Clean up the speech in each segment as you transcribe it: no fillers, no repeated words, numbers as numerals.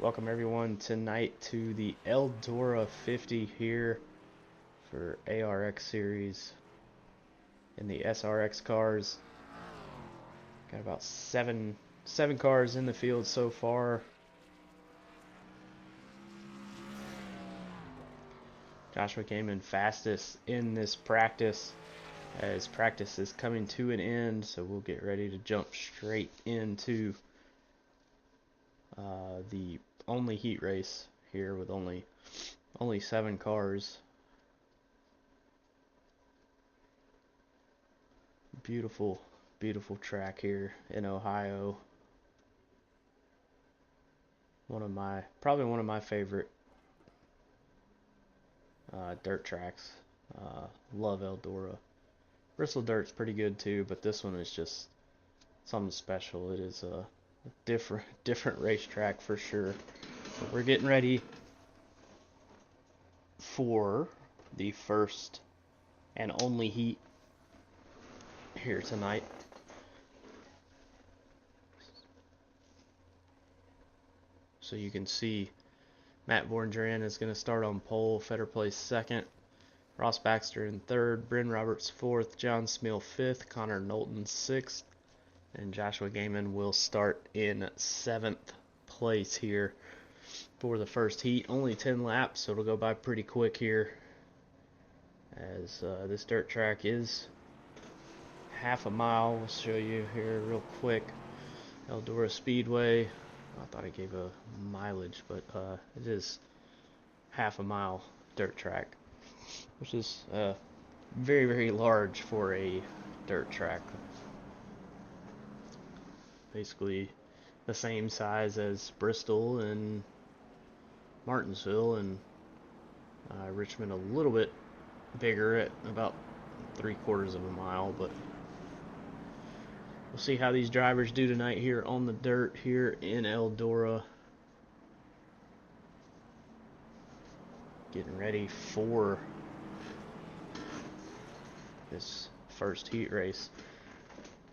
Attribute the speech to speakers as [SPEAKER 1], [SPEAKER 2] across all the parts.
[SPEAKER 1] Welcome everyone tonight to the Eldora 50 here for ARX series in the SRX cars. Got about seven cars in the field so far. Joshua came in fastest in this practice as practice is coming to an end, so we'll get ready to jump straight into the only heat race here with only 7 cars. Beautiful track here in Ohio. Probably one of my favorite dirt tracks. Love Eldora. Bristol Dirt's pretty good too, but this one is just something special. It is a different racetrack for sure. But we're getting ready for the first and only heat here tonight. So you can see Matt Borndran is going to start on pole, Fetter place second, Ross Baxter in third, Bryn Roberts fourth, John Smeal fifth, Connor Knowlton sixth, and Joshua Gaiman will start in 7th place here for the first heat. Only 10 laps, so it'll go by pretty quick here, as this dirt track is half a mile. We'll show you here real quick. Eldora Speedway. I thought I gave a mileage, but it is half a mile dirt track, which is very large for a dirt track. Basically the same size as Bristol and Martinsville, and Richmond a little bit bigger at about 3/4 of a mile, but we'll see how these drivers do tonight here on the dirt here in Eldora. Getting ready for this first heat race.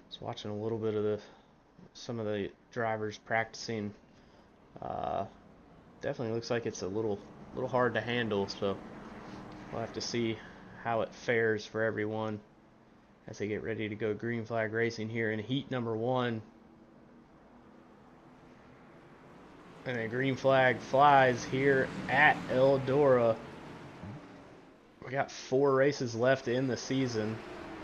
[SPEAKER 1] Just watching a little bit of some of the drivers practicing. Definitely looks like it's a little hard to handle, so we'll have to see how it fares for everyone as they get ready to go green flag racing here in heat number 1. And a green flag flies here at Eldora. We got 4 races left in the season,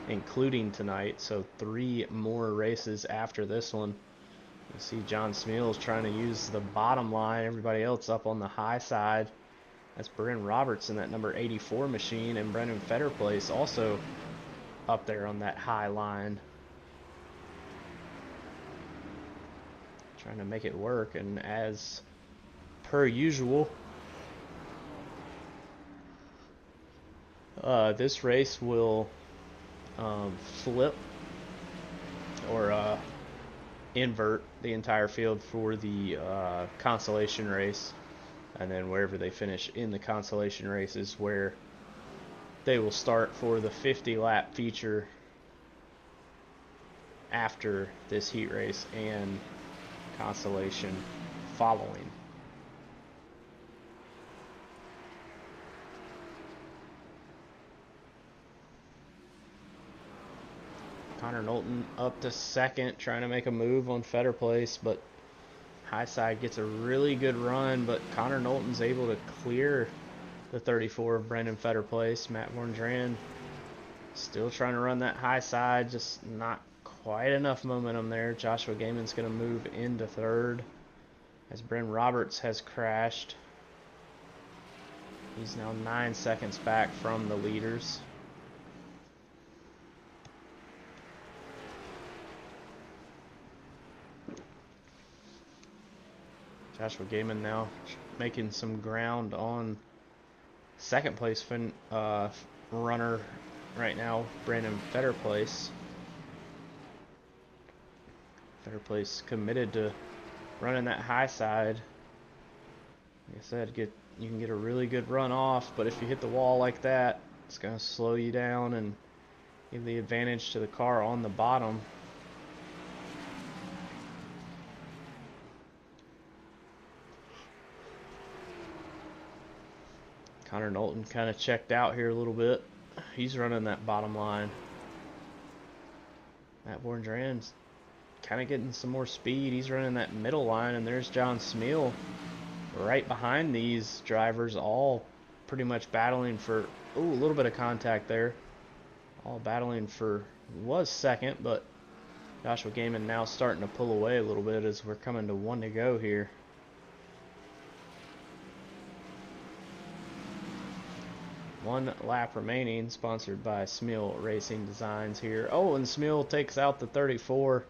[SPEAKER 1] including tonight, so 3 more races after this one. You see John Smeals trying to use the bottom line, everybody else up on the high side. That's Bryn Roberts in that number 84 machine, and Brendan Fetterplace also up there on that high line, trying to make it work. And as per usual, this race will flip or invert the entire field for the consolation race, and then wherever they finish in the consolation race is where they will start for the 50-lap feature after this heat race and consolation following. Connor Knowlton up to second, trying to make a move on Fetter place, but high side gets a really good run, but Connor Knowlton's able to clear the 34 of Brendan Fetter place. Matt Borndran still trying to run that high side, just not quite enough momentum there. Joshua Gaiman's going to move into third as Bryn Roberts has crashed. He's now 9 seconds back from the leaders. Joshua Gaiman now making some ground on second place runner right now, Brandon Fetterplace. Fetterplace committed to running that high side. Like I said, you can get a really good run off, but if you hit the wall like that, it's going to slow you down and give the advantage to the car on the bottom. Connor Knowlton kind of checked out here a little bit. He's running that bottom line. Matt Borndran's kind of getting some more speed. He's running that middle line, and there's John Smeal right behind these drivers, all pretty much battling for, ooh, a little bit of contact there. All battling for, was second, but Joshua Gaiman now starting to pull away a little bit as we're coming to 1 to go here. One lap remaining, sponsored by Smeal Racing Designs here. Oh, and Smeal takes out the 34.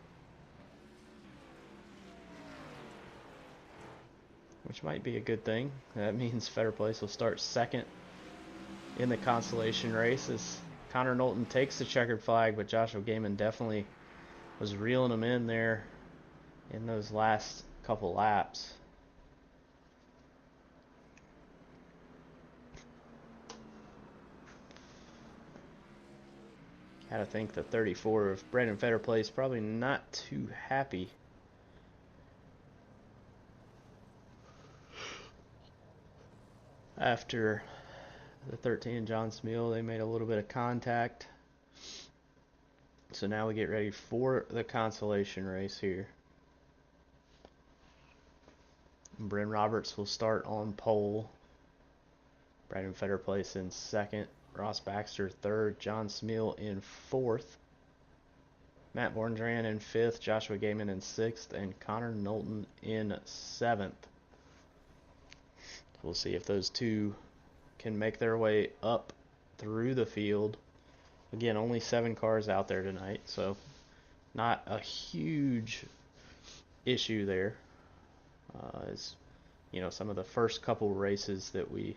[SPEAKER 1] Which might be a good thing. That means Fetter Place will start second in the consolation race as Connor Knowlton takes the checkered flag, but Joshua Gaiman definitely was reeling him in there in those last couple laps. Gotta think the 34 of Brandon Fetter Place probably not too happy. After the 13 John Smeal, they made a little bit of contact. So now we get ready for the consolation race here. Bryn Roberts will start on pole. Brandon Fetter Place in second. Ross Baxter third. John Smeal in fourth. Matt Borndran in fifth. Joshua Gaiman in sixth. And Connor Knowlton in seventh. We'll see if those two can make their way up through the field. Again, only 7 cars out there tonight, so not a huge issue there. As you know, some of the first couple races that we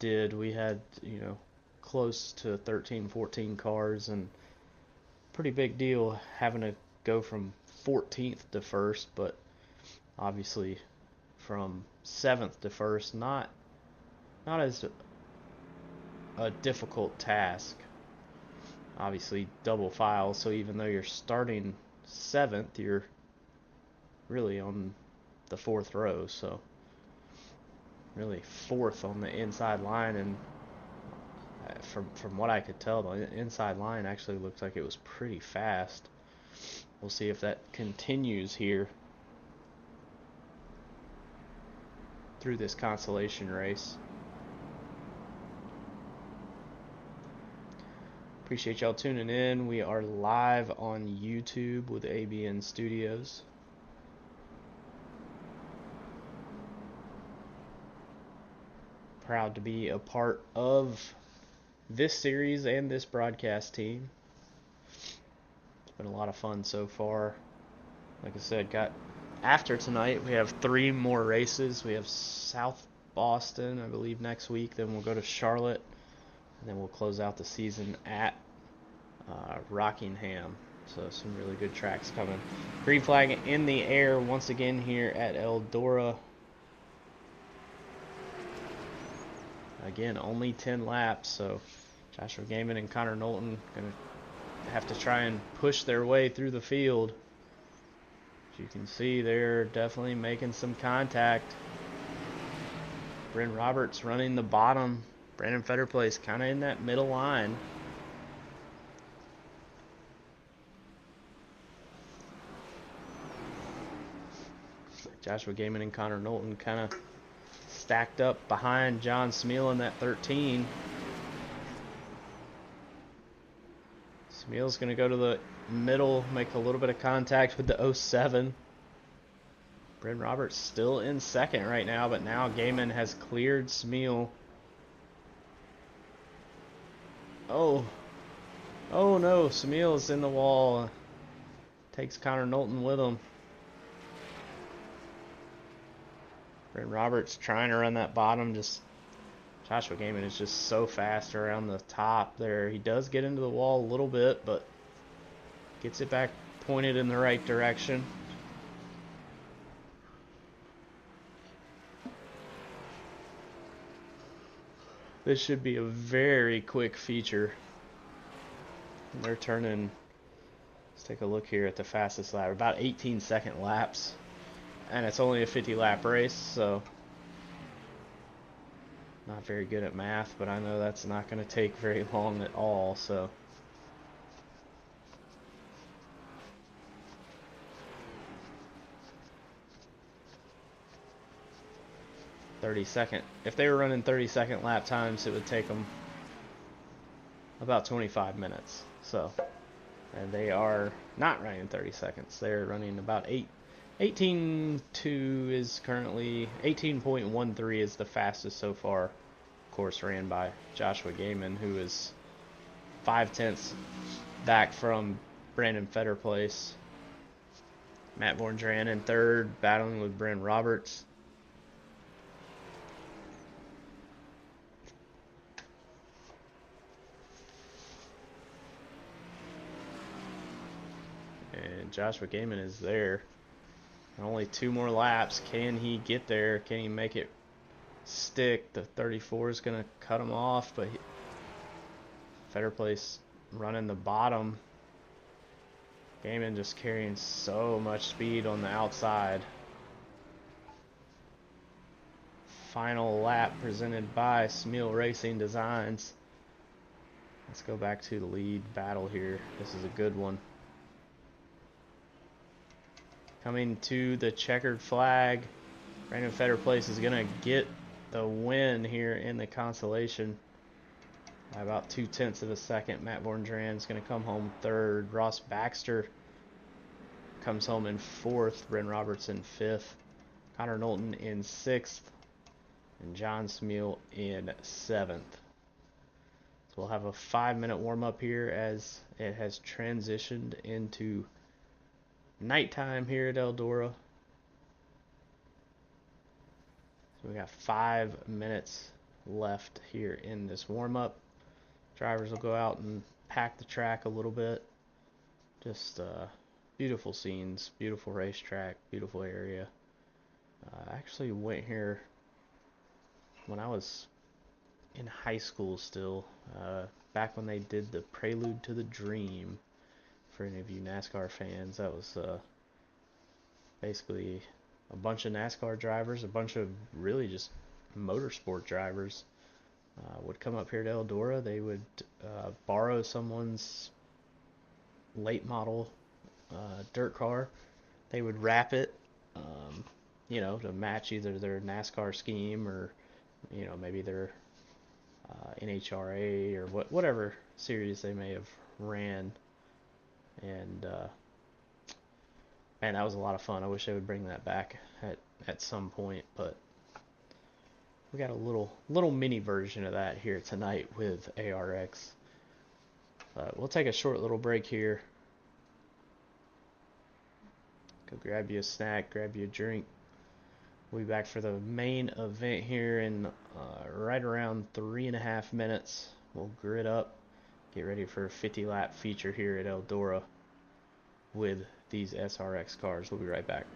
[SPEAKER 1] did, we had, you know, close to 13, 14 cars, and pretty big deal having to go from 14th to first, but obviously from 7th to first, not as a difficult task. Obviously double file, so even though you're starting 7th, you're really on the 4th row, so really 4th on the inside line. And from what I could tell, the inside line actually looks like it was pretty fast. We'll see if that continues here through this consolation race. Appreciate y'all tuning in. We are live on YouTube with ABN Studios. Proud to be a part of this series and this broadcast team. It's been a lot of fun so far. Like I said, after tonight, we have 3 more races. We have South Boston, I believe, next week. Then we'll go to Charlotte. And then we'll close out the season at Rockingham. So some really good tracks coming. Green flag in the air once again here at Eldora. Again, only 10 laps. So Joshua Gaiman and Connor Knowlton going to have to try and push their way through the field. As you can see, they're definitely making some contact. Bryn Roberts running the bottom. Brandon Fetter Place kind of in that middle line. Joshua Gaiman and Connor Knowlton kind of stacked up behind John Smeal in that 13. Smeal's going to go to the middle, make a little bit of contact with the 07. Bryn Roberts still in second right now, but now Gaiman has cleared Smeal. Oh no, Smeal is in the wall. Takes Connor Knowlton with him. Bryn Roberts trying to run that bottom. Joshua Gaiman is just so fast around the top there. He does get into the wall a little bit, but gets it back pointed in the right direction. This should be a very quick feature. They're turning, let's take a look here at the fastest lap, about 18-second laps. And it's only a 50-lap race, so Not very good at math, but I know that's not going to take very long at all, so. 30-second. If they were running 30-second lap times, it would take them about 25 minutes. So, and they are not running 30 seconds. They're running about 18.2 is currently 18.13 is the fastest so far. Of course, ran by Joshua Gaiman, who is 5/10 back from Brandon Fetter place. Matt Vorndran in third, battling with Bryn Roberts. And Joshua Gaiman is there. Only 2 more laps. Can he get there? Can he make it stick? The 34 is going to cut him off, but Fetter place running the bottom. Gaiman just carrying so much speed on the outside. Final lap presented by Smil Racing Designs. Let's go back to the lead battle here. This is a good one. Coming to the checkered flag. Brandon Fetter place is going to get the win here in the consolation by about 2/10 of a second. Matt Vorndran is going to come home third. Ross Baxter comes home in fourth. Bryn Roberts in fifth. Connor Knowlton in sixth. And John Smil in seventh. So we'll have a 5-minute warm-up here as it has transitioned into nighttime here at Eldora. So we got 5 minutes left here in this warm-up. Drivers will go out and pack the track a little bit. Just beautiful scenes, beautiful racetrack, beautiful area. I actually went here when I was in high school still, back when they did the Prelude to the Dream. For any of you NASCAR fans, that was basically a bunch of NASCAR drivers, a bunch of really just motorsport drivers would come up here to Eldora. They would borrow someone's late model dirt car. They would wrap it, you know, to match either their NASCAR scheme or, you know, maybe their NHRA or whatever series they may have ran. And man, that was a lot of fun. I wish they would bring that back at some point, but we got a little mini version of that here tonight with ARX. But we'll take a short little break here. Go grab you a snack, grab you a drink. We'll be back for the main event here in right around 3.5 minutes. We'll grid up, get ready for a 50-lap feature here at Eldora with these SRX cars. We'll be right back.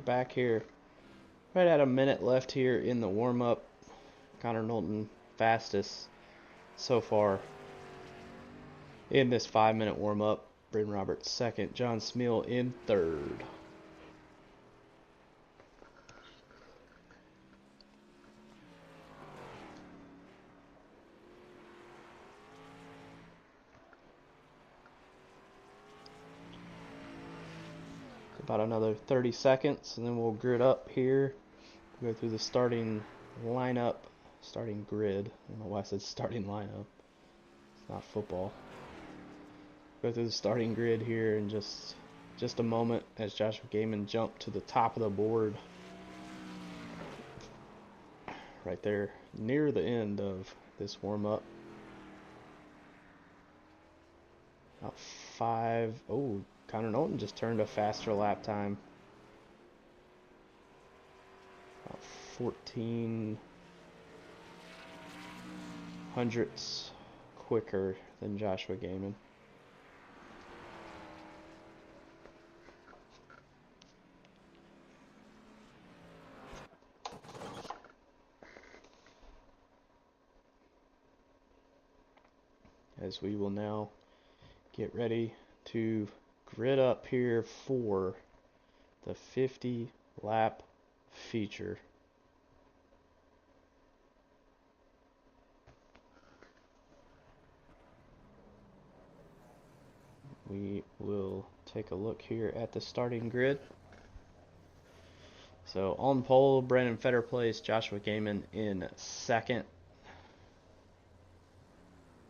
[SPEAKER 1] back here right at a minute left here in the warm-up. Connor Knowlton fastest so far in this 5-minute warm-up. Bryn Roberts second, John Smeal in third. About another 30 seconds and then we'll grid up here. Go through the starting lineup, starting grid. I don't know why I said starting lineup. It's not football. Go through the starting grid here in just a moment as Joshua Gaiman jumped to the top of the board. Right there near the end of this warm-up. About 5. Oh, Connor Knowlton just turned a faster lap time. About 14 hundredths quicker than Joshua Gaiman. As we will now get ready to grid up here for the 50 lap feature. We will take a look here at the starting grid. So on pole, Brandon Fetter placed, Joshua Gaiman in second.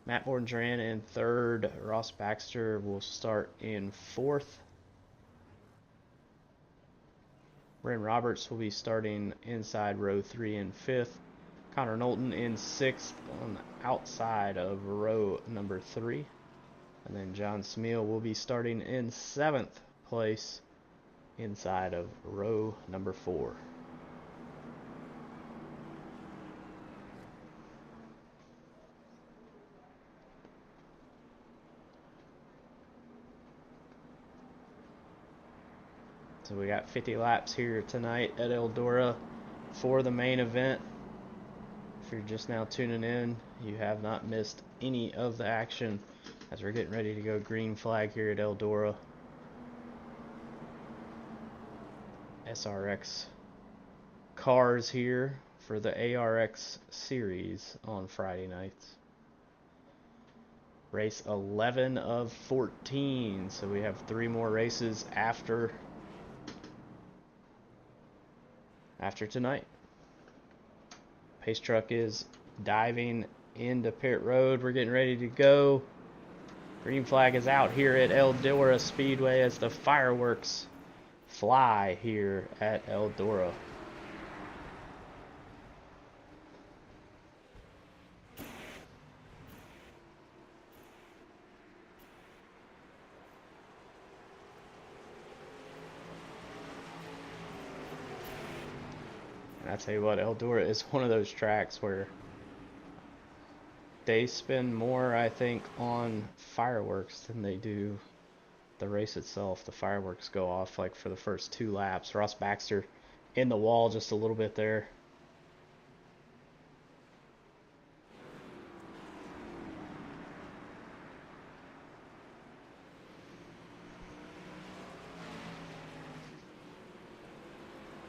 [SPEAKER 1] Matt Borndran in third. Ross Baxter will start in fourth. Bryn Roberts will be starting inside row 3 and 5th. Connor Knowlton in 6th on the outside of row number 3. And then John Smeal will be starting in 7th place inside of row number 4. So we got 50 laps here tonight at Eldora for the main event. If you're just now tuning in, you have not missed any of the action as we're getting ready to go green flag here at Eldora. SRX cars here for the ARX series on Friday nights. Race 11 of 14, so we have 3 more races after tonight. Pace truck is diving into pit road. We're getting ready to go. Green flag is out here at Eldora Speedway as the fireworks fly here at Eldora. I tell you what, Eldora is one of those tracks where they spend more, I think, on fireworks than they do the race itself. The fireworks go off like for the first 2 laps. Ross Baxter in the wall just a little bit there.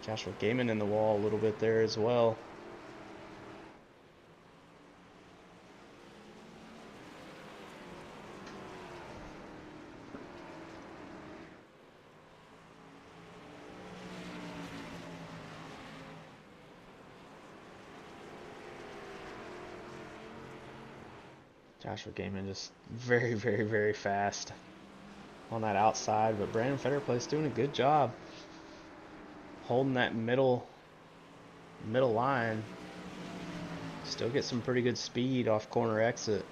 [SPEAKER 1] Joshua Gaiman in the wall a little bit there as well. Joshua Gaiman just very, very, very fast on that outside, but Brandon Fetterplay's doing a good job holding that middle line. Still get some pretty good speed off corner exit.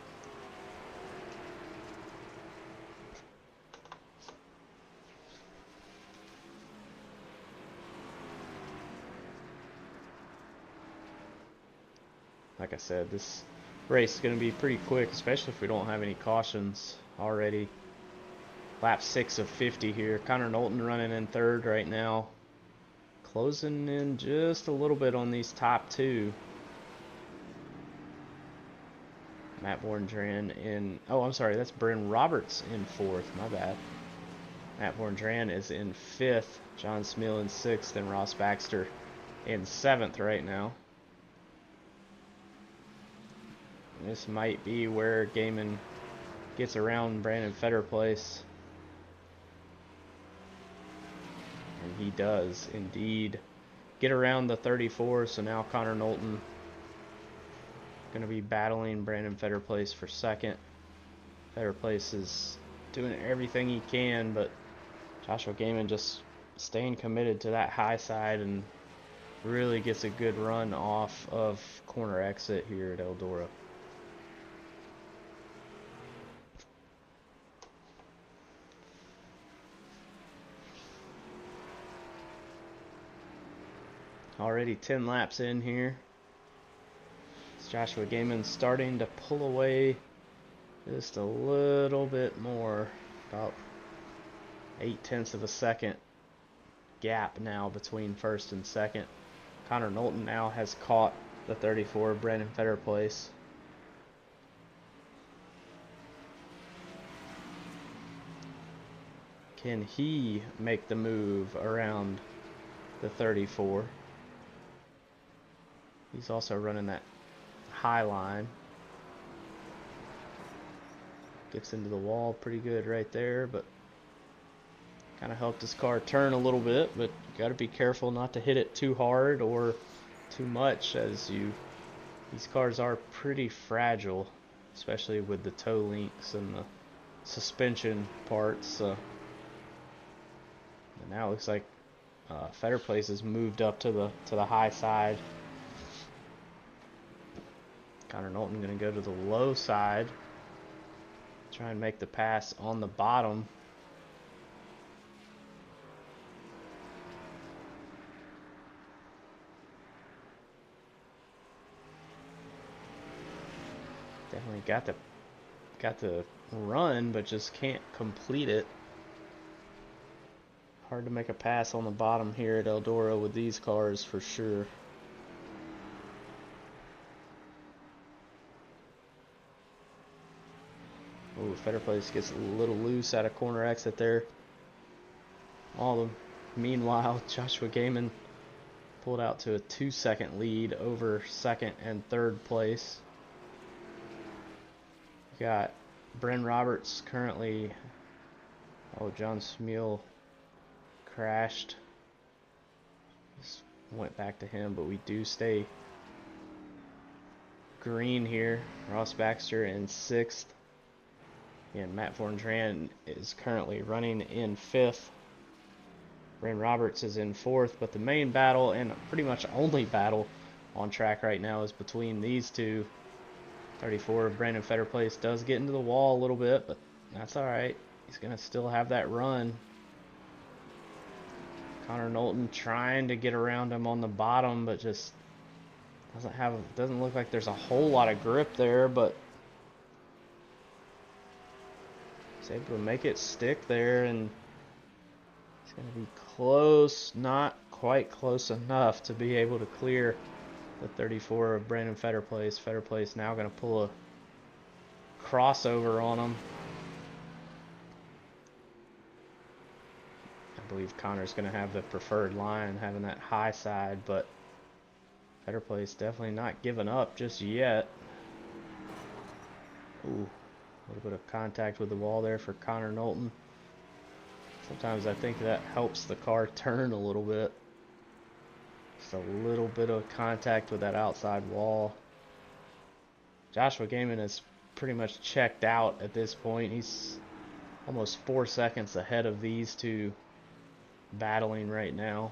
[SPEAKER 1] Like I said, this race is going to be pretty quick, especially if we don't have any cautions already. Lap 6 of 50 here. Connor Knowlton running in third right now. Closing in just a little bit on these top two. Matt Borndran in, oh, I'm sorry, that's Bryn Roberts in fourth, my bad. Matt Borndran is in fifth, John Smeal in sixth, and Ross Baxter in seventh right now. This might be where Gaiman gets around Brandon Fetterplace. And he does indeed get around the 34, so now Connor Knowlton going to be battling Brandon Fetterplace for second. Fetterplace is doing everything he can, but Joshua Gaiman just staying committed to that high side and really gets a good run off of corner exit here at Eldora. Already 10 laps in here. It's Joshua Gaiman starting to pull away just a little bit more, about 0.8 of a second gap now between first and second. Connor Knowlton now has caught the 34, Brandon Fetterplace. Can he make the move around the 34? He's also running that high line. Gets into the wall pretty good right there, but kind of helped his car turn a little bit, but you got to be careful not to hit it too hard or too much, as these cars are pretty fragile, especially with the toe links and the suspension parts. And now it looks like Fetterplace has moved up to the high side. Connor Knowlton going to go to the low side, try and make the pass on the bottom. Definitely got the run, but just can't complete it. Hard to make a pass on the bottom here at Eldora with these cars for sure. Oh, Fetterplace gets a little loose at a corner exit there. Meanwhile, Joshua Gaiman pulled out to a 2-second lead over second and third place. Got Bryn Roberts currently. Oh, John Smeal crashed. Just went back to him, but we do stay green here. Ross Baxter in sixth. And Matt Borndran is currently running in fifth. Bryn Roberts is in fourth, but the main battle, and pretty much only battle on track right now, is between these two. 34, Brandon Fetterplace does get into the wall a little bit, but that's alright. He's going to still have that run. Connor Knowlton trying to get around him on the bottom, but just doesn't look like there's a whole lot of grip there, but he's able to make it stick there, and it's going to be close, not quite close enough to be able to clear the 34 of Brandon Fetterplace. Fetterplace now going to pull a crossover on him. I believe Connor's going to have the preferred line, having that high side, but Fetterplace definitely not giving up just yet. Ooh, a little bit of contact with the wall there for Connor Knowlton. Sometimes I think that helps the car turn a little bit. Just a little bit of contact with that outside wall. Joshua Gaiman is pretty much checked out at this point. He's almost 4 seconds ahead of these two battling right now.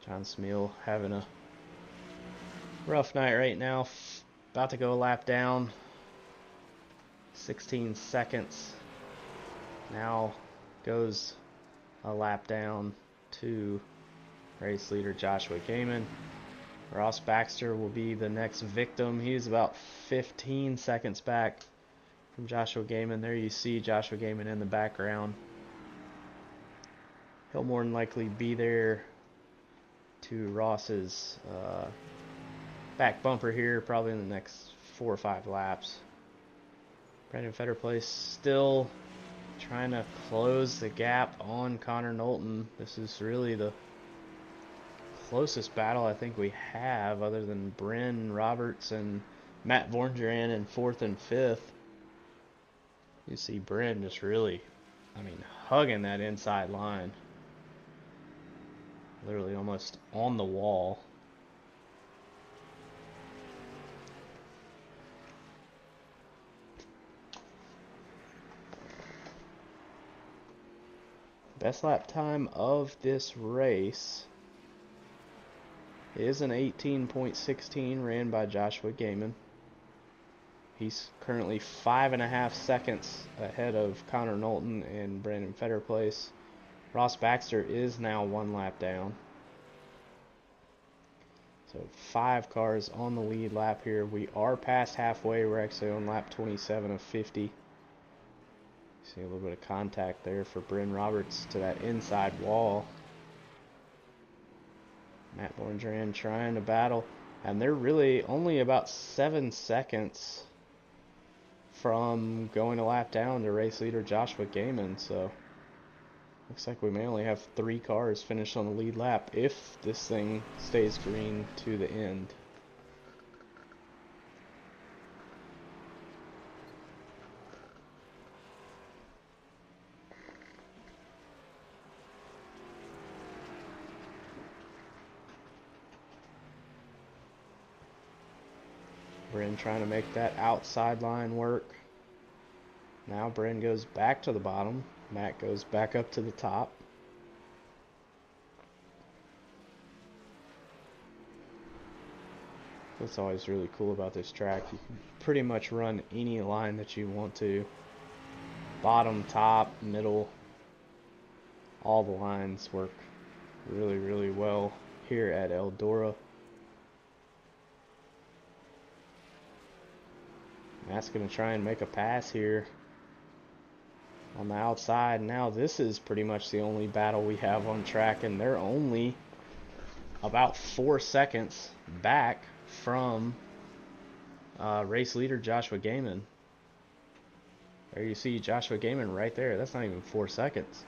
[SPEAKER 1] John Smeal having a rough night right now. About to go a lap down. 16 seconds. Now goes a lap down. to race leader Joshua Gaiman. Ross Baxter will be the next victim. He's about 15 seconds back from Joshua Gaiman. There you see Joshua Gaiman in the background. He'll more than likely be there to Ross's back bumper here, probably in the next 4 or 5 laps. Brandon Fetterplace still trying to close the gap on Connor Knowlton. This is really the closest battle I think we have, other than Bryn Roberts and Matt Vorngeran in 4th and 5th. You see Bryn just really, hugging that inside line. Literally almost on the wall. Best lap time of this race is an 18.16 ran by Joshua Gaiman. He's currently 5.5 seconds ahead of Connor Knowlton and Brandon Fetterplace. Ross Baxter is now 1 lap down. So 5 cars on the lead lap here. We are past halfway. We're actually on lap 27 of 50. See a little bit of contact there for Bryn Roberts to that inside wall. Matt Borndran trying to battle. And they're really only about 7 seconds from going a lap down to race leader Joshua Gaiman. So looks like we may only have 3 cars finished on the lead lap if this thing stays green to the end. Bryn trying to make that outside line work. Now Bryn goes back to the bottom. Matt goes back up to the top. That's always really cool about this track. You can pretty much run any line that you want to. Bottom, top, middle. All the lines work really, really well here at Eldora. Matt's going to try and make a pass here on the outside. Now this is pretty much the only battle we have on track, and they're only about 4 seconds back from race leader Joshua Gaiman. There you see Joshua Gaiman right there. That's not even 4 seconds.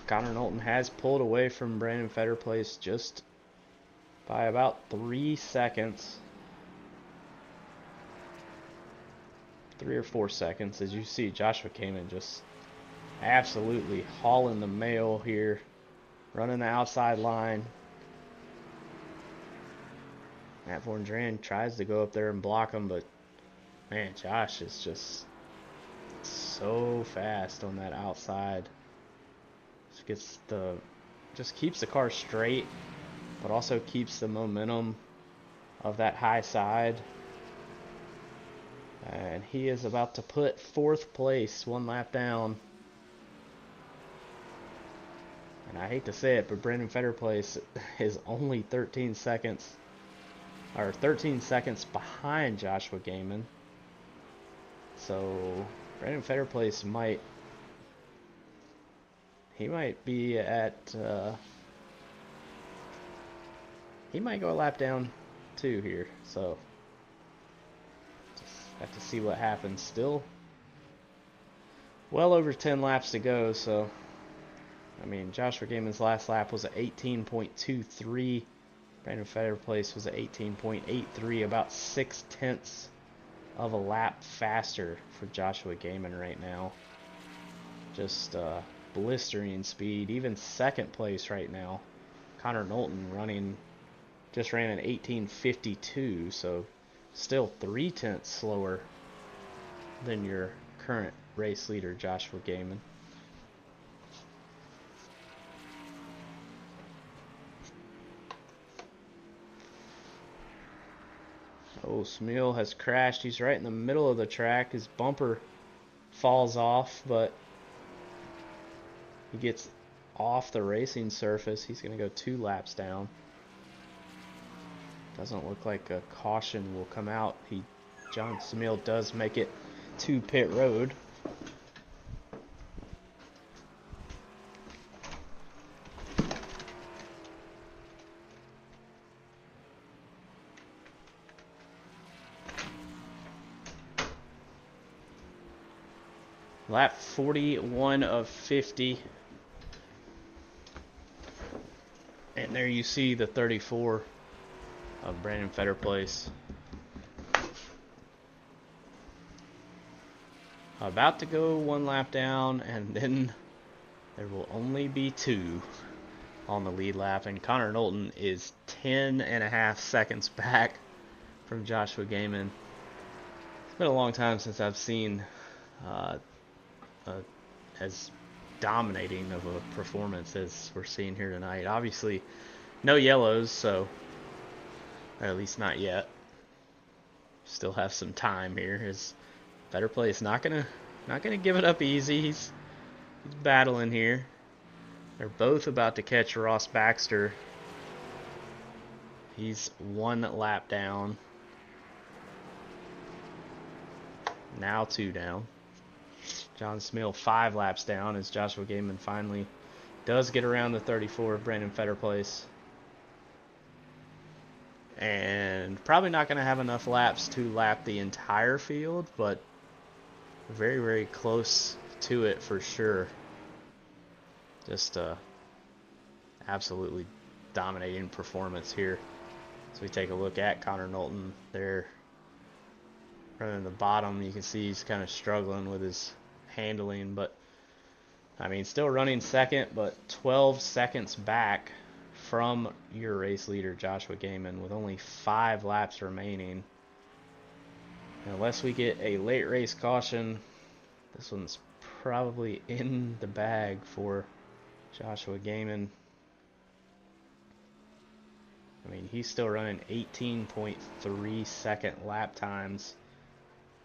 [SPEAKER 1] Connor Knowlton has pulled away from Brandon Fetterplace just by about 3 seconds. 3 or 4 seconds. As you see, Joshua Gaiman just absolutely hauling the mail here. Running the outside line. Matt Vorngeran tries to go up there and block him, but man, Josh is just so fast on that outside. Just keeps the car straight, but also keeps the momentum of that high side. And he is about to put 4th place 1 lap down. And I hate to say it, but Brandon Fetterplace is only 13 seconds behind Joshua Gaiman. So Brandon Fetterplace might be at he might go a lap down too here, so just have to see what happens. Still well over 10 laps to go, so Joshua Gaiman's last lap was at 18.23. Brandon Fetterplace was at 18.83, about 0.6 of a lap faster for Joshua Gaiman right now. Just blistering speed. Even 2nd place right now. Connor Knowlton just ran an 18.52, so still 0.3 slower than your current race leader Joshua Gaiman. Oh, Smil has crashed. He's right in the middle of the track. His bumper falls off, but he gets off the racing surface. He's going to go 2 laps down. Doesn't look like a caution will come out. John Smil does make it to pit road. Lap 41 of 50. And there you see the 34 of Brandon Fetterplace. About to go 1 lap down, and then there will only be 2 on the lead lap. And Connor Knowlton is 10.5 seconds back from Joshua Gaiman. It's been a long time since I've seen as dominating of a performance as we're seeing here tonight. Obviously, no yellows, so or at least not yet. Still have some time here. His Fetterplace not gonna give it up easy. He's battling here. They're both about to catch Ross Baxter. He's 1 lap down. Now 2 down. John Smil 5 laps down as Joshua Gaiman finally does get around the 34 of Brandon Fetterplace. And probably not going to have enough laps to lap the entire field, but very, very close to it for sure. Just absolutely dominating performance here. So we take a look at Connor Knowlton there. Running the bottom, you can see he's kind of struggling with his handling, but I mean, still running second, but 12 seconds back from your race leader, Joshua Gaiman, with only 5 laps remaining. And unless we get a late race caution, this one's probably in the bag for Joshua Gaiman. I mean, he's still running 18.3 second lap times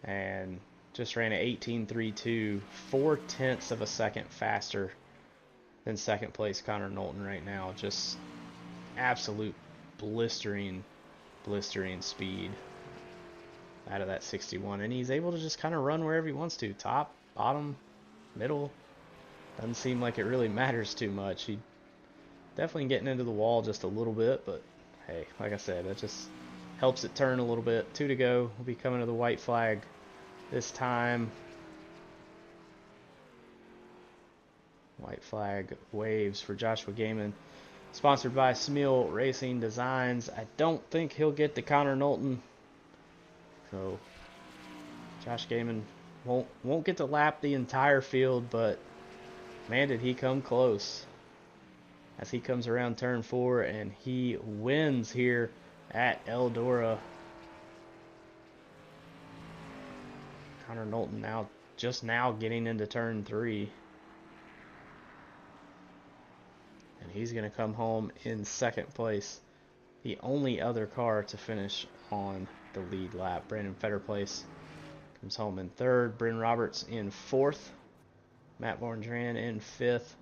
[SPEAKER 1] and just ran at 18.32, 4/10 of a second faster than second place Connor Knowlton right now. Just absolute blistering speed out of that 61, and he's able to just kind of run wherever he wants to, top, bottom, middle. Doesn't seem like it really matters too much. He definitely getting into the wall just a little bit, but hey, like I said, that just helps it turn a little bit. 2 to go. We'll be coming to the white flag this time. White flag waves for Joshua Gaiman. Sponsored by Smil Racing Designs. I don't think he'll get to Connor Knowlton. So Josh Gaiman won't get to lap the entire field, but man, did he come close. As he comes around turn 4 and he wins here at Eldora. Connor Knowlton just now getting into turn 3. And he's going to come home in second place. The only other car to finish on the lead lap. Brandon Fetterplace comes home in 3rd. Bryn Roberts in 4th. Matt Vorndran in 5th.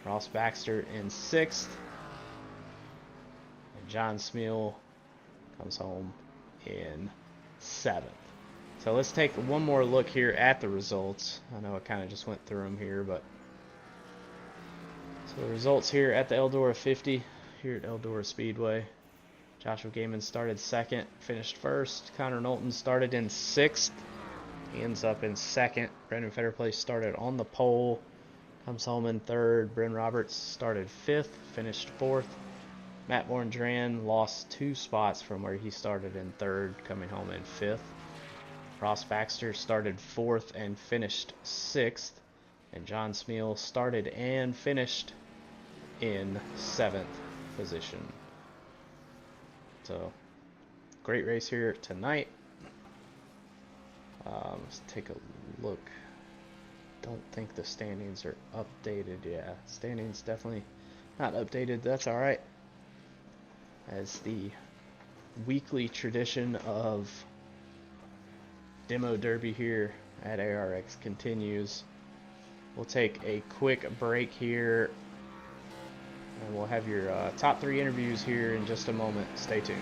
[SPEAKER 1] Ross Baxter in 6th. And John Smil comes home in 7th. So let's take one more look here at the results. I know I kind of just went through them here, but so the results here at the Eldora 50 here at Eldora Speedway. Joshua Gaiman started 2nd, finished 1st. Connor Knowlton started in 6th. He ends up in 2nd. Brandon Fetterplace started on the pole, comes home in 3rd. Bryn Roberts started 5th, finished 4th. Matt Vorndran lost 2 spots from where he started in 3rd, coming home in 5th. Ross Baxter started 4th and finished 6th. And John Smil started and finished in 7th position. So, great race here tonight. Let's take a look. Don't think the standings are updated. Yeah, standings definitely not updated. That's all right. As the weekly tradition of Demo Derby here at ARX continues. We'll take a quick break here, and we'll have your top 3 interviews here in just a moment. Stay tuned.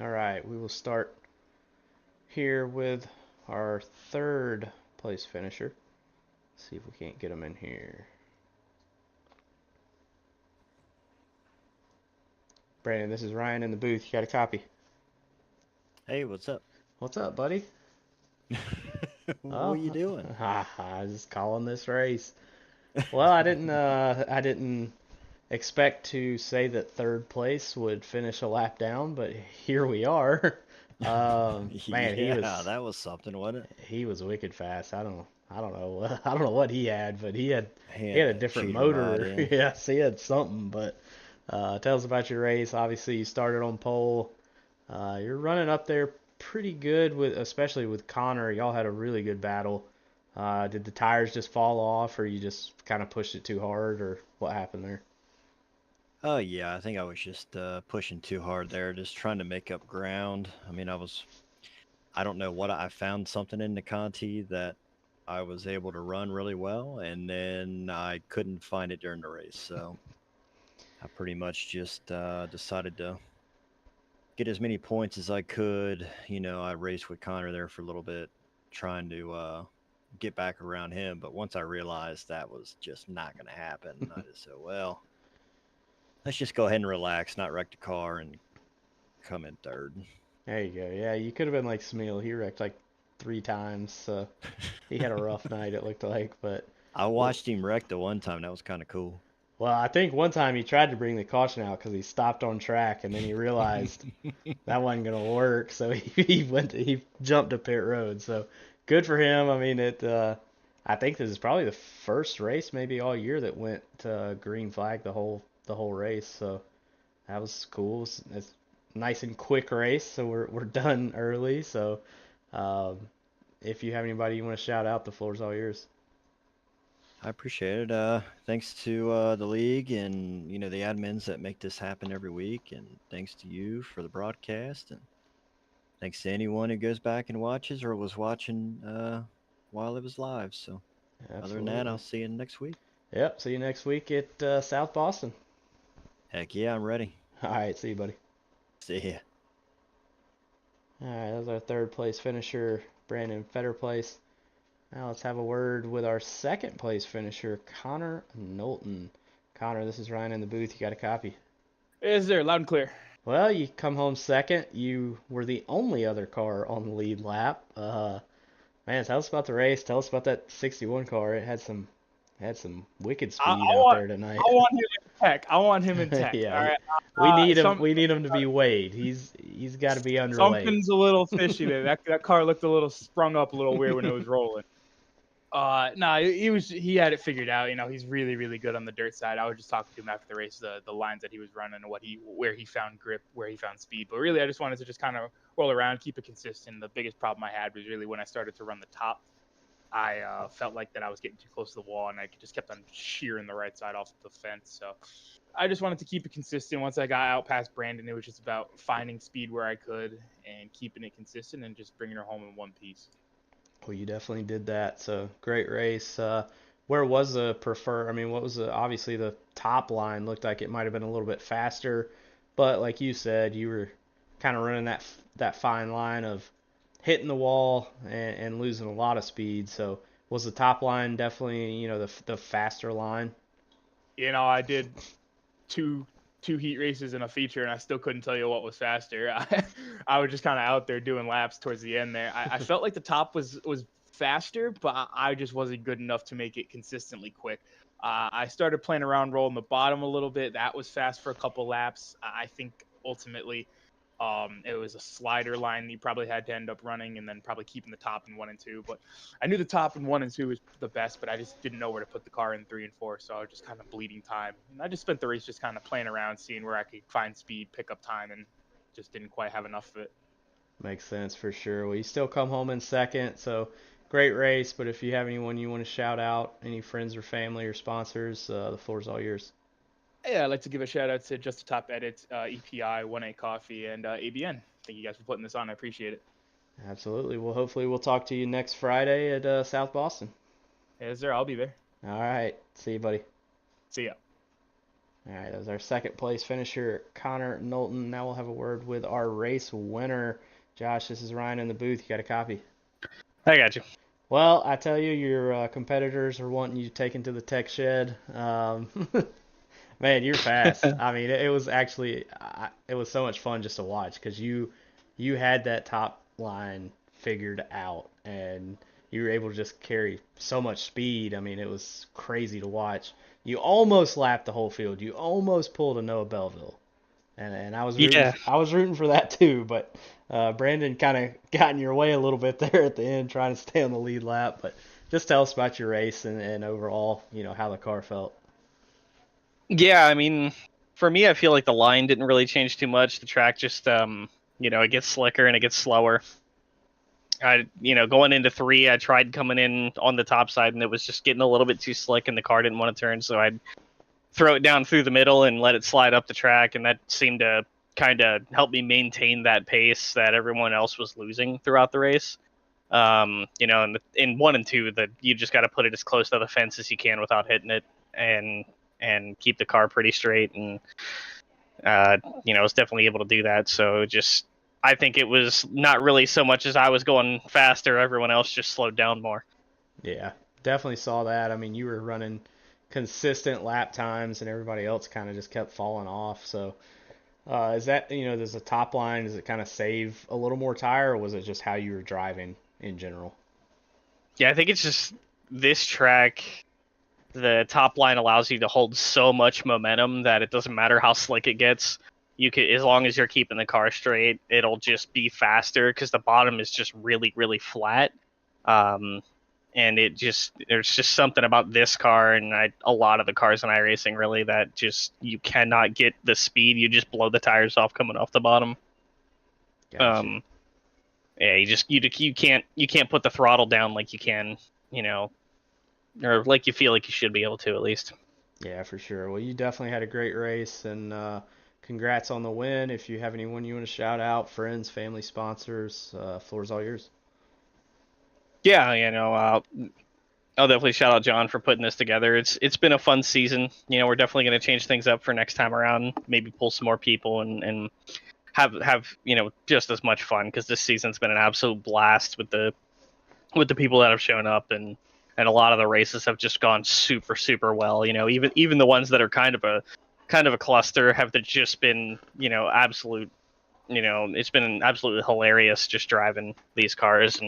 [SPEAKER 1] All right, we will start here with our 3rd place finisher. See if we can't get him in here. Brandon, this is Ryan in the booth. You got a copy?
[SPEAKER 2] Hey, what's up?
[SPEAKER 1] What's up, buddy?
[SPEAKER 2] What are you doing?
[SPEAKER 1] I was just calling this race. Well, I didn't expect to say that 3rd place would finish a lap down, but here we are. Man, he
[SPEAKER 2] Yeah,
[SPEAKER 1] was
[SPEAKER 2] that was something, wasn't it?
[SPEAKER 1] he was wicked fast. I don't know, I don't know what he had, but
[SPEAKER 2] He
[SPEAKER 1] he had
[SPEAKER 2] had
[SPEAKER 1] a
[SPEAKER 2] that
[SPEAKER 1] different
[SPEAKER 2] cheater mod
[SPEAKER 1] motor.
[SPEAKER 2] in.
[SPEAKER 1] Yes, he had something. But tell us about your race. Obviously, you started on pole. You're running up there pretty good with, especially with Connor. Y'all had a really good battle. Did the tires just fall off, or you just kind of pushed it too hard, or what happened there?
[SPEAKER 2] Oh, yeah, I think I was just pushing too hard there, just trying to make up ground. I mean, I don't know what I found something in the Conti that I was able to run really well, and then I couldn't find it during the race. So I pretty much just decided to get as many points as I could. I raced with Connor there for a little bit, trying to get back around him. But once I realized that was just not going to happen, I just said, well, let's just go ahead and relax, not wreck the car, and come in third.
[SPEAKER 1] There you go. Yeah, you could have been like Smeal. He wrecked like 3 times, so he had a rough night. It looked like, but
[SPEAKER 2] I
[SPEAKER 1] well,
[SPEAKER 2] watched him wreck the one time. That was kind of cool.
[SPEAKER 1] well, I think one time he tried to bring the caution out because he stopped on track, and then he realized that wasn't gonna work, so he jumped to pit road. So good for him. I mean, I think this is probably the first race maybe all year that went green flag the whole race. So that was cool. It's a nice and quick race, so we're done early. So um, if you have anybody you want to shout out, the floor's all yours.
[SPEAKER 2] I appreciate it. Thanks to the league and the admins that make this happen every week, and thanks to you for the broadcast, and thanks to anyone who goes back and watches or was watching while it was live. So, other than that, I'll
[SPEAKER 1] Absolutely.
[SPEAKER 2] see you next week.
[SPEAKER 1] Yep. See you next week at South Boston.
[SPEAKER 2] Heck yeah, I'm ready.
[SPEAKER 1] All right. See you, buddy.
[SPEAKER 2] See ya.
[SPEAKER 1] All right. That was our 3rd place finisher, Brandon Fetterplace. Now let's have a word with our 2nd place finisher, Connor Knowlton. Connor, this is Ryan in the booth. You got a copy?
[SPEAKER 3] Is there loud and clear?
[SPEAKER 1] Well, you come home 2nd. You were the only other car on the lead lap. Man, tell us about the race. Tell us about that 61 car. It had some Had some wicked
[SPEAKER 3] I,
[SPEAKER 1] speed
[SPEAKER 3] I
[SPEAKER 1] out
[SPEAKER 3] want
[SPEAKER 1] there tonight.
[SPEAKER 3] I want him in tech. I want him in tech.
[SPEAKER 1] Yeah,
[SPEAKER 3] All right.
[SPEAKER 1] we need him.
[SPEAKER 3] Some
[SPEAKER 1] We need him to be weighed. He's got to be underweight.
[SPEAKER 3] something's a little fishy there. That car looked a little sprung up, a little weird when it was rolling. No, he had it figured out. You know, he's really, really good on the dirt side. I was just talking to him after the race, the lines that he was running, and where he found grip, where he found speed. But really, I just wanted to just kind of roll around, keep it consistent. The biggest problem I had was really when I started to run the top. I felt like that I was getting too close to the wall, and I just kept on shearing the right side off the fence. So I just wanted to keep it consistent. Once I got out past Brandon, it was just about finding speed where I could and keeping it consistent and just bringing her home in one piece.
[SPEAKER 1] Well, you definitely did that. So great race. Where was the prefer? I mean, what was obviously the top line looked like it might have been a little bit faster, but like you said, you were kind of running that fine line of hitting the wall and losing a lot of speed. So was the top line definitely the faster line?
[SPEAKER 3] You know, I did two heat races in a feature, and I still couldn't tell you what was faster. I was just kind of out there doing laps towards the end there. I felt like the top was faster, but I just wasn't good enough to make it consistently quick. I started playing around rolling the bottom a little bit. That was fast for a couple laps. I think ultimately it was a slider line that you probably had to end up running, and then probably keeping the top in 1 and 2. But I knew the top in 1 and 2 was the best, but I just didn't know where to put the car in 3 and 4. So I was just kind of bleeding time. And I just spent the race just kind of playing around, seeing where I could find speed, pick up time, and just didn't quite have enough of it.
[SPEAKER 1] Makes sense for sure. Well, you still come home in second, so great race. But if you have anyone you want to shout out, any friends or family or sponsors, the floor's all yours.
[SPEAKER 3] Yeah, I'd like to give a shout out to Just the Top Edit, EPI, 1A Coffee, and ABN. Thank you guys for putting this on. I appreciate it.
[SPEAKER 1] Absolutely. Well, hopefully we'll talk to you next Friday at South Boston.
[SPEAKER 3] Yes, sir. I'll be there.
[SPEAKER 1] All right. See you, buddy.
[SPEAKER 3] See ya.
[SPEAKER 1] All right. That was our second place finisher, Connor Knowlton. Now we'll have a word with our race winner. Josh, this is Ryan in the booth. You got a copy?
[SPEAKER 4] I got you.
[SPEAKER 1] Well, I tell you, your competitors are wanting you taken to the tech shed. Man, you're fast. I mean, it was actually it was so much fun just to watch because you had that top line figured out and you were able to just carry so much speed. I mean, it was crazy to watch. You almost lapped the whole field. You almost pulled a Noah Belleville, and I was rooting for that too. But Brandon kind of got in your way a little bit there at the end, trying to stay on the lead lap. But just tell us about your race and overall, how the car felt.
[SPEAKER 4] Yeah, I mean, for me, I feel like the line didn't really change too much. The track just, it gets slicker and it gets slower. Going into 3, I tried coming in on the top side and it was just getting a little bit too slick and the car didn't want to turn. So I'd throw it down through the middle and let it slide up the track. And that seemed to kind of help me maintain that pace that everyone else was losing throughout the race. In 1 and 2, that you just got to put it as close to the fence as you can without hitting it and keep the car pretty straight. And, I was definitely able to do that. So I think it was not really so much as I was going faster. Everyone else just slowed down more.
[SPEAKER 1] Yeah, definitely saw that. I mean, you were running consistent lap times and everybody else kind of just kept falling off. So is that, does the top line, does it kind of save a little more tire or was it just how you were driving in general?
[SPEAKER 4] Yeah, I think it's just this track. The top line allows you to hold so much momentum that it doesn't matter how slick it gets. You can, as long as you're keeping the car straight, it'll just be faster because the bottom is just really, really flat. And there's just something about this car and a lot of the cars in iRacing really that just you cannot get the speed. You just blow the tires off coming off the bottom.
[SPEAKER 1] Gotcha.
[SPEAKER 4] Yeah, you can't put the throttle down like you can, or like you feel like you should be able to at least.
[SPEAKER 1] Yeah, for sure. Well, you definitely had a great race, and congrats on the win. If you have anyone you want to shout out, friends, family, sponsors, floor's all yours.
[SPEAKER 4] Yeah, I'll definitely shout out John for putting this together. It's been a fun season. We're definitely going to change things up for next time around. Maybe pull some more people and have just as much fun because this season's been an absolute blast with the people that have shown up and a lot of the races have just gone super, super well. Even the ones that are kind of a cluster have just been, absolute, it's been absolutely hilarious just driving these cars.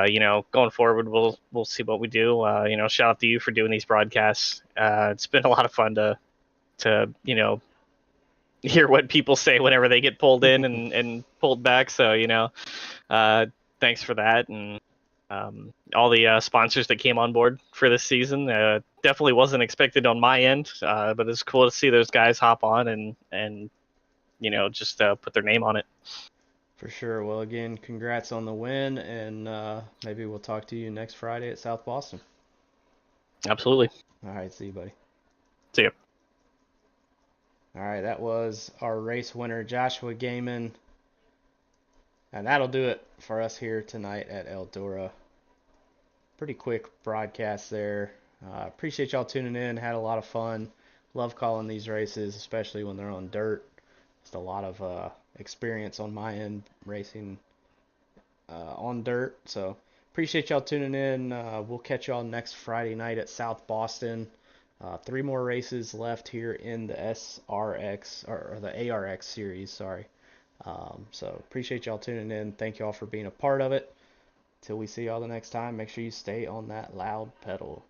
[SPEAKER 4] you know, going forward, we'll see what we do. You know, shout out to you for doing these broadcasts. It's been a lot of fun to you know, hear what people say whenever they get pulled in and pulled back. So, you know, thanks for that. And all the sponsors that came on board for this season, definitely wasn't expected on my end, but it's cool to see those guys hop on and you know, just put their name on it.
[SPEAKER 1] For sure. Well, again, congrats on the win, and maybe we'll talk to you next Friday at South Boston.
[SPEAKER 4] Absolutely.
[SPEAKER 1] All right, see you, buddy.
[SPEAKER 4] See ya.
[SPEAKER 1] All right, that was our race winner, Joshua Gaiman. And that'll do it for us here tonight at Eldora. Pretty quick broadcast there. Appreciate y'all tuning in. Had a lot of fun. Love calling these races, especially when they're on dirt. Just a lot of experience on my end racing on dirt. So appreciate y'all tuning in. We'll catch y'all next Friday night at South Boston. 3 more races left here in the SRX or the ARX series. Sorry. So appreciate y'all tuning in. Thank y'all for being a part of it. Till we see y'all the next time, make sure you stay on that loud pedal.